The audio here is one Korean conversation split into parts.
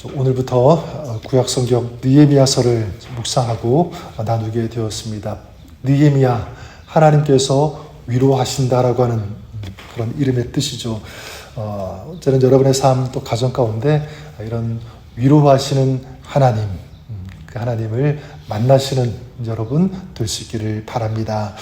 오늘부터 구약성경 느헤미야서를 묵상하고 나누게 되었습니다. 느헤미야, 하나님께서 위로하신다라고 하는 그런 이름의 뜻이죠. 저는 여러분의 삶 또 가정 가운데 이런 위로하시는 하나님, 그 하나님을 만나시는 여러분 될 수 있기를 바랍니다.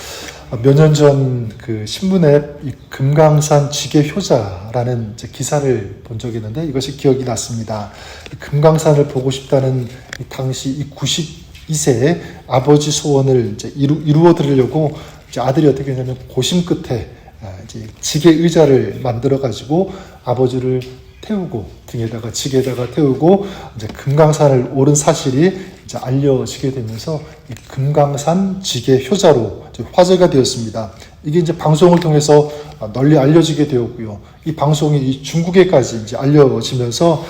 몇 년 전 그 신문에 이 금강산 지계 효자라는 기사를 본 적이 있는데 이것이 기억이 났습니다. 금강산을 보고 싶다는 당시 이 92세의 아버지 소원을 이루어 드리려고 아들이 어떻게 했냐면 고심 끝에 지게 의자를 만들어 가지고 아버지를 태우고 등에다가 지게에다가 태우고 금강산을 오른 사실이 알려지게 되면서 이 금강산 지계 효자로 화제가 되었습니다. 이게 방송을 통해서 널리 알려지게 되었고요. 이 방송이 이 중국에까지 알려지면서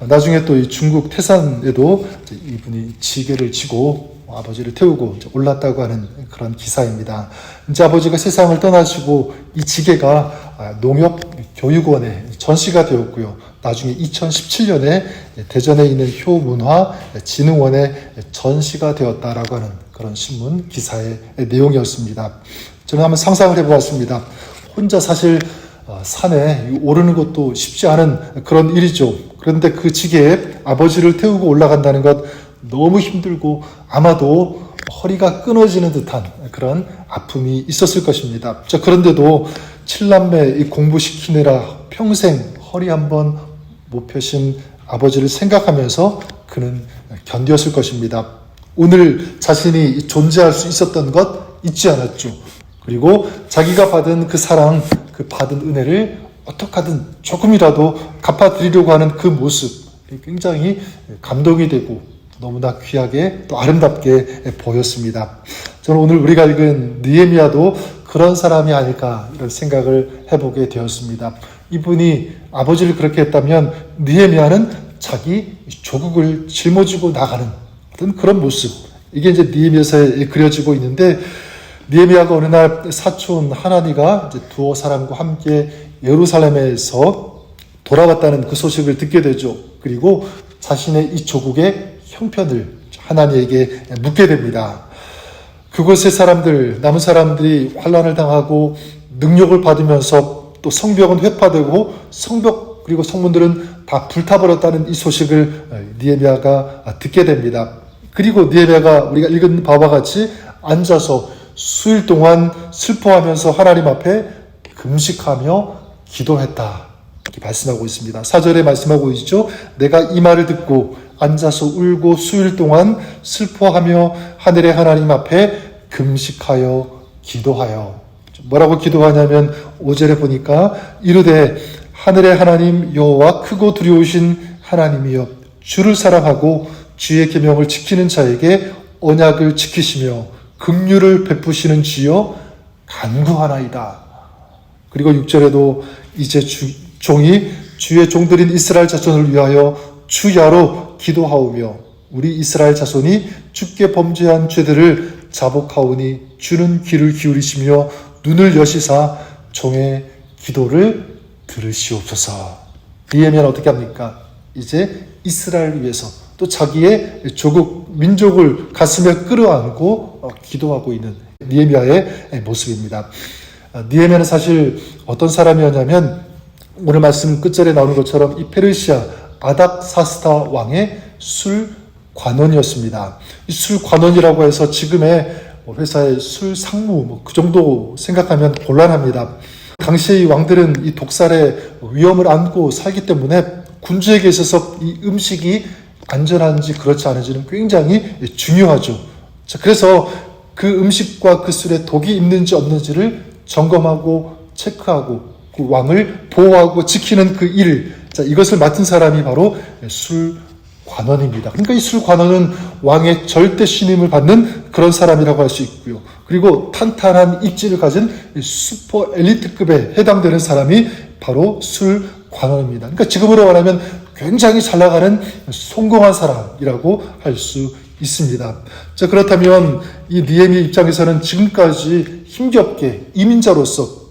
나중에 또 이 중국 태산에도 이분이 지게를 지고 아버지를 태우고 올랐다고 하는 그런 기사입니다. 아버지가 세상을 떠나시고 이 지게가 농협교육원에 전시가 되었고요. 나중에 2017년에 대전에 있는 효문화진흥원에 전시가 되었다라고 하는 그런 신문 기사의 내용이었습니다. 저는 한번 상상을 해보았습니다. 혼자 사실 산에 오르는 것도 쉽지 않은 그런 일이죠. 그런데 그 지게에 아버지를 태우고 올라간다는 것 너무 힘들고 아마도 허리가 끊어지는 듯한 그런 아픔이 있었을 것입니다. 그런데도 7남매 공부시키느라 평생 허리 한번 못 펴신 아버지를 생각하면서 그는 견뎠을 것입니다. 오늘 자신이 존재할 수 있었던 것 잊지 않았죠. 그리고 자기가 받은 그 사랑, 그 받은 은혜를 어떻게 하든 조금이라도 갚아드리려고 하는 그 모습 굉장히 감동이 되고 너무나 귀하게 또 아름답게 보였습니다. 저는 오늘 우리가 읽은 느헤미야도 그런 사람이 아닐까 이런 생각을 해보게 되었습니다. 이분이 아버지를 그렇게 했다면 느헤미야는 자기 조국을 짊어지고 나가는 어떤 그런 모습, 이게 느헤미야서에 그려지고 있는데, 느헤미야가 어느 날 사촌 하나니가 두어 사람과 함께 예루살렘에서 돌아왔다는 그 소식을 듣게 되죠. 그리고 자신의 이 조국의 형편을 하나니에게 묻게 됩니다. 그곳의 사람들, 남은 사람들이 환난을 당하고 능력을 받으면서 또 성벽은 회파되고 성벽 그리고 성문들은 다 불타버렸다는 이 소식을 느헤미야가 듣게 됩니다. 그리고 느헤미야가 우리가 읽은 바와 같이 앉아서 수일 동안 슬퍼하면서 하나님 앞에 금식하며 기도했다. 이렇게 말씀하고 있습니다. 4절에 말씀하고 있죠. 내가 이 말을 듣고 앉아서 울고 수일 동안 슬퍼하며 하늘의 하나님 앞에 금식하여 기도하여. 뭐라고 기도하냐면 5절에 보니까 이르되 하늘의 하나님 여호와 크고 두려우신 하나님이여, 주를 사랑하고 주의 계명을 지키는 자에게 언약을 지키시며 긍휼을 베푸시는 주여 간구하나이다. 그리고 6절에도 이제 종이 주의 종들인 이스라엘 자손을 위하여 주야로 기도하오며 우리 이스라엘 자손이 주께 범죄한 죄들을 자복하오니 주는 귀를 기울이시며 눈을 여시사 종의 기도를 들으시옵소서. 느헤미야는 어떻게 합니까? 이제 이스라엘을 위해서 또 자기의 조국 민족을 가슴에 끌어안고 기도하고 있는 느헤미야의 모습입니다. 느헤미야는 사실 어떤 사람이었냐면 오늘 말씀 끝절에 나오는 것처럼 이 페르시아 아닥사스다 왕의 술 관원이었습니다. 이 술 관원이라고 해서 지금의 회사의 술 상무 그 정도 생각하면 곤란합니다. 당시의 이 왕들은 이 독살의 위험을 안고 살기 때문에 군주에게 있어서 이 음식이 안전한지 그렇지 않은지는 굉장히 중요하죠. 그래서 그 음식과 그 술에 독이 있는지 없는지를 점검하고 체크하고 그 왕을 보호하고 지키는 그 일, 이것을 맡은 사람이 바로 술 관원입니다. 그러니까 이 술 관원은 왕의 절대 신임을 받는 그런 사람이라고 할 수 있고요. 그리고 탄탄한 입지를 가진 슈퍼 엘리트급에 해당되는 사람이 바로 술 관원입니다. 그러니까 지금으로 말하면 굉장히 잘 나가는 성공한 사람이라고 할 수 있습니다. 자, 그렇다면 이 느헤미야 입장에서는 지금까지 힘겹게 이민자로서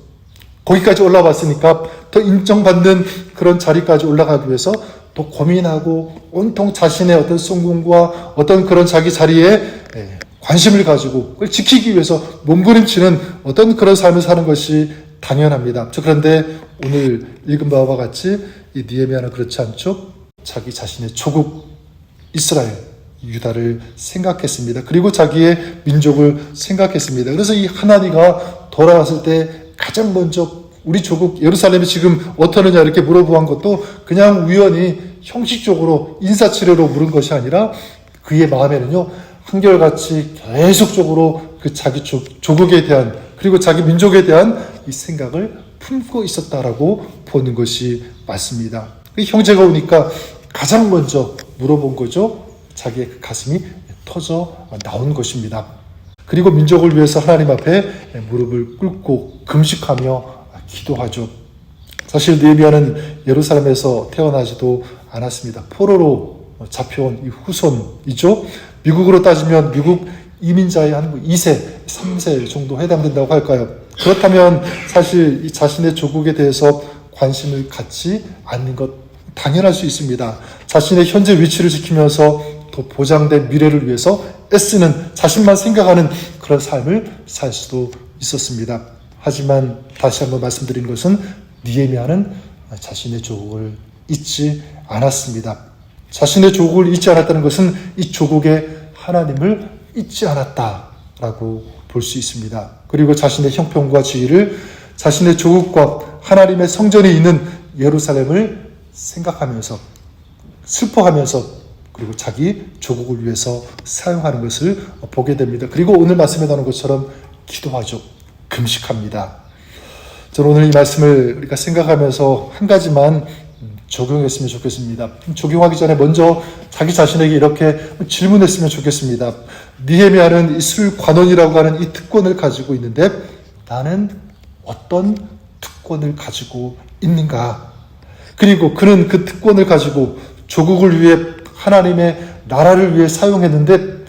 거기까지 올라왔으니까 더 인정받는 그런 자리까지 올라가기 위해서 또 고민하고 온통 자신의 어떤 성공과 어떤 그런 자기 자리에 관심을 가지고 그걸 지키기 위해서 몸부림치는 어떤 그런 삶을 사는 것이 당연합니다. 그런데 오늘 읽은 바와 같이 이 느헤미야는 그렇지 않죠. 자기 자신의 조국 이스라엘, 유다를 생각했습니다. 그리고 자기의 민족을 생각했습니다. 그래서 이 하나니가 돌아왔을 때 가장 먼저 우리 조국 예루살렘이 지금 어떠느냐 이렇게 물어보한 것도 그냥 우연히 형식적으로 인사치레로 물은 것이 아니라 그의 마음에는요 한결같이 계속적으로 그 자기 조국에 대한 그리고 자기 민족에 대한 이 생각을 품고 있었다라고 보는 것이 맞습니다. 형제가 오니까 가장 먼저 물어본 거죠. 자기의 그 가슴이 터져 나온 것입니다. 그리고 민족을 위해서 하나님 앞에 무릎을 꿇고 금식하며 기도하죠. 사실 느헤미야는 예루살렘에서 태어나지도 않았습니다. 포로로 잡혀온 이 후손이죠. 미국으로 따지면 미국 이민자의 한 2세, 3세 정도 해당된다고 할까요? 그렇다면 사실 이 자신의 조국에 대해서 관심을 갖지 않는 것 당연할 수 있습니다. 자신의 현재 위치를 지키면서 더 보장된 미래를 위해서 애쓰는 자신만 생각하는 그런 삶을 살 수도 있었습니다. 하지만 다시 한번 말씀드린 것은 느헤미야는 자신의 조국을 잊지 않았습니다. 자신의 조국을 잊지 않았다는 것은 이 조국의 하나님을 잊지 않았다라고 볼 수 있습니다. 그리고 자신의 형편과 지위를 자신의 조국과 하나님의 성전이 있는 예루살렘을 생각하면서 슬퍼하면서 그리고 자기 조국을 위해서 사용하는 것을 보게 됩니다. 그리고 오늘 말씀에 나오는 것처럼 기도하죠. 금식합니다. 저는 오늘 이 말씀을 우리가 생각하면서 한 가지만 적용했으면 좋겠습니다. 적용하기 전에 먼저 자기 자신에게 이렇게 질문했으면 좋겠습니다. 느헤미야는 이 술관원이라고 하는 이 특권을 가지고 있는데 나는 어떤 특권을 가지고 있는가? 그리고 그는 그 특권을 가지고 조국을 위해 하나님의 나라를 위해 사용했는데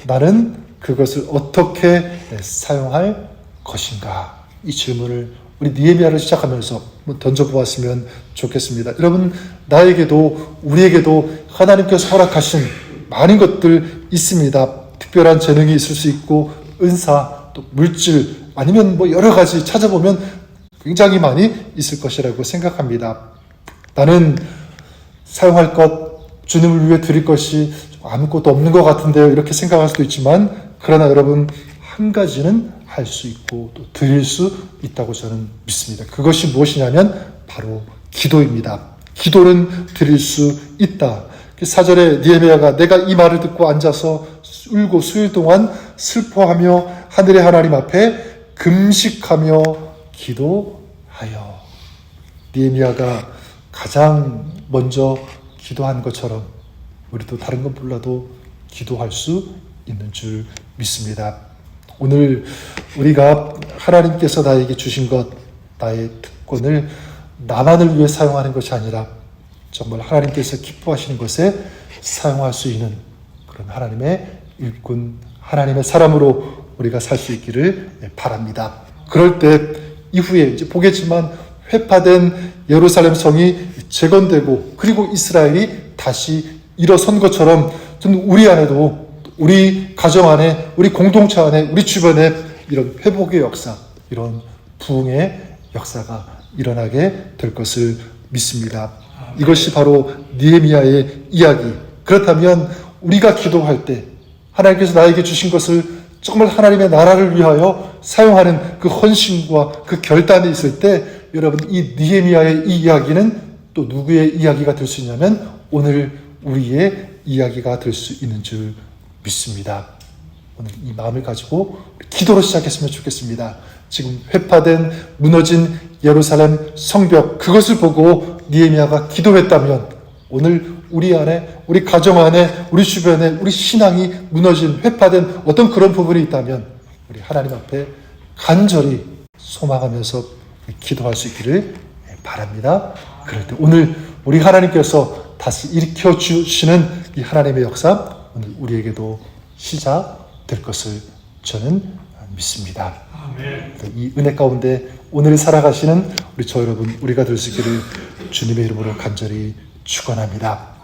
나는 그것을 어떻게 사용할 것인가? 이 질문을 우리 느헤미야를 시작하면서 던져보았으면 좋겠습니다. 여러분, 나에게도 우리에게도 하나님께서 허락하신 많은 것들 있습니다. 특별한 재능이 있을 수 있고 은사, 또 물질 아니면 여러 가지 찾아보면 굉장히 많이 있을 것이라고 생각합니다. 나는 사용할 것, 주님을 위해 드릴 것이 아무것도 없는 것 같은데요. 이렇게 생각할 수도 있지만 그러나 여러분 한 가지는 할 수 있고 또 드릴 수 있다고 저는 믿습니다. 그것이 무엇이냐면 바로 기도입니다. 기도는 드릴 수 있다. 4절에 느헤미야가 내가 이 말을 듣고 앉아서 울고 수일 동안 슬퍼하며 하늘의 하나님 앞에 금식하며 기도하여. 느헤미야가 가장 먼저 기도한 것처럼 우리도 다른 건 몰라도 기도할 수 있는 줄 믿습니다. 오늘 우리가 하나님께서 나에게 주신 것, 나의 특권을 나만을 위해 사용하는 것이 아니라 정말 하나님께서 기뻐하시는 것에 사용할 수 있는 그런 하나님의 일꾼, 하나님의 사람으로 우리가 살 수 있기를 바랍니다. 그럴 때 이후에 이제 보겠지만 회파된 예루살렘 성이 재건되고 그리고 이스라엘이 다시 일어선 것처럼 좀 우리 안에도 우리 가정 안에, 우리 공동체 안에, 우리 주변에 이런 회복의 역사, 이런 부흥의 역사가 일어나게 될 것을 믿습니다. 이것이 바로 느헤미야의 이야기. 그렇다면 우리가 기도할 때 하나님께서 나에게 주신 것을 정말 하나님의 나라를 위하여 사용하는 그 헌신과 그 결단이 있을 때 여러분 이 느헤미야의 이 이야기는 또 누구의 이야기가 될 수 있냐면 오늘 우리의 이야기가 될 수 있는 줄 믿습니다. 오늘 이 마음을 가지고 기도로 시작했으면 좋겠습니다. 지금 회파된 무너진 예루살렘 성벽 그것을 보고 느헤미야가 기도했다면 오늘 우리 안에 우리 가정 안에 우리 주변에 우리 신앙이 무너진 회파된 어떤 그런 부분이 있다면 우리 하나님 앞에 간절히 소망하면서 기도할 수 있기를 바랍니다. 그럴 때 오늘 우리 하나님께서 다시 일으켜 주시는 이 하나님의 역사 오늘 우리에게도 시작될 것을 저는 믿습니다. 아멘. 이 은혜 가운데 오늘 살아가시는 우리 저 여러분 우리가 될 수 있기를 주님의 이름으로 간절히 축원합니다.